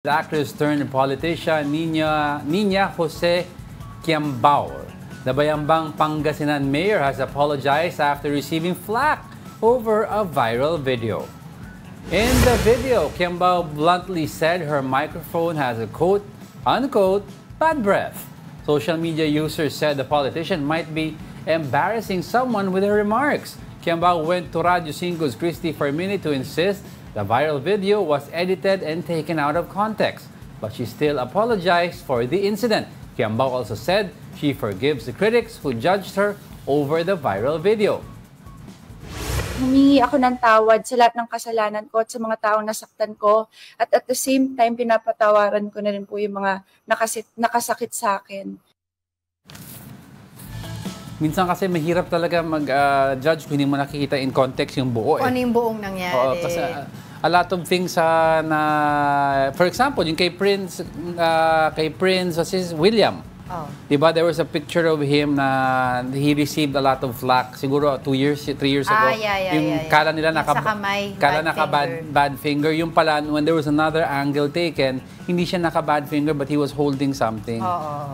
The actress turned politician Nina Jose Quiambao, the Bayambang Pangasinan mayor, has apologized after receiving flack over a viral video. In the video, Quiambao bluntly said her microphone has a quote-unquote bad breath. Social media users said the politician might be embarrassing someone with her remarks. Quiambao went to Radio 5's Christy Fermini to insist the viral video was edited and taken out of context, but she still apologized for the incident. Quiambao also said she forgives the critics who judged her over the viral video. Humingi ako ng tawad sa lahat ng kasalanan ko at sa mga taong nasaktan ko, at the same time pinapatawaran ko na rin po yung mga nakasakit sa akin. Minsan kasi mahirap talaga mag-judge kung hindi mo nakikita in context yung buo. Ano yung buong nangyari. Oo, kasi a lot of things na, for example, yung kay Prince William. Oh. Diba, there was a picture of him na he received a lot of flack, siguro 3 years ago. Yung kala nila bad finger. Yung pala, when there was another angle taken, hindi siya naka-bad finger but he was holding something.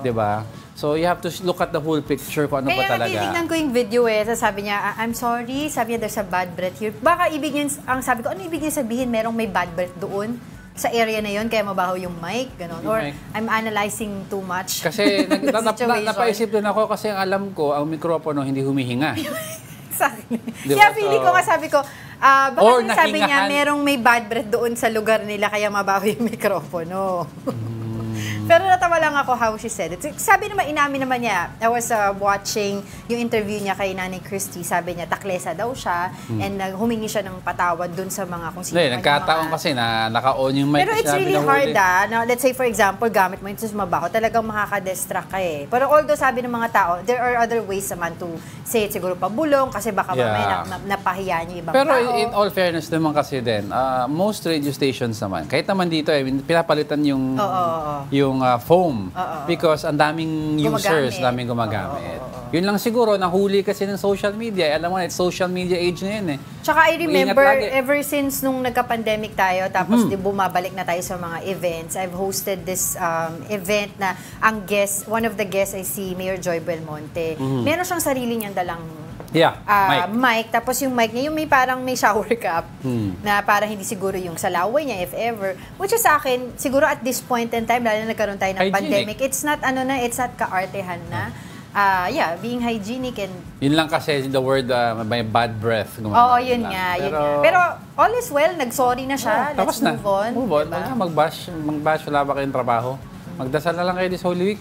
Diba? So you have to look at the whole picture kung ano pa talaga. Kaya natitignan ko yung video sabi niya, I'm sorry, sabi niya there's a bad breath here. Baka ibig niya, sabi ko, ano ibig niya sabihin, merong may bad breath doon? Sa area na yon kaya mabaho yung mic, gano'n. Or I'm analyzing too much. Kasi napaisip din ako kasi alam ko, ang mikropono hindi humihinga. Exactly. Kaya feeling ko, sabi ko, baka sabi niya, merong may bad breath doon sa lugar nila kaya mabaho yung mikropono. Pero natawa lang ako how she said it. Sabi naman, inamin naman niya, I was watching yung interview niya kay Nanay Christy. Sabi niya, taklesa daw siya and humingi siya ng patawad dun sa mga kung sino. Nagkataon kasi na naka-on yung mic. Pero it's really hard na, let's say for example, gamit mo yung sumabaho, talagang makaka-distract ka eh. Pero although sabi ng mga tao, there are other ways naman to say it, siguro pabulong kasi baka mamaya napahiya niyo ibang tao. Pero in all fairness naman kasi din, most radio stations naman, kahit naman dito, pinapalitan yung foam because ang daming users, daming gumagamit. Yun lang siguro, nahuli kasi ng social media. Alam mo, it's social media age na yun eh. Tsaka I remember, ever since nung nagka-pandemic tayo, tapos bumabalik na tayo sa mga events, I've hosted this event na ang guest, one of the guests ay si Mayor Joy Belmonte. Meron siyang sarili niyang dalang mic. Tapos yung mic niya, yung parang may shower cap na para hindi siguro yung sa laway niya, if ever. Which is sa akin, siguro at this point in time, lalo na nagkaroon tayo ng pandemic, it's not kaartehan na. Being hygienic and... Yun lang kasi the word may bad breath. Oo, yun nga. Pero all is well, nag-sorry na siya. Let's move on. Move on. Diba? Mag-bash, wala ba kayong trabaho? Magdasal na lang kayo this Holy Week.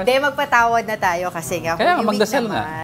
Magpatawad na tayo kasi nga Holy Week magdasal naman.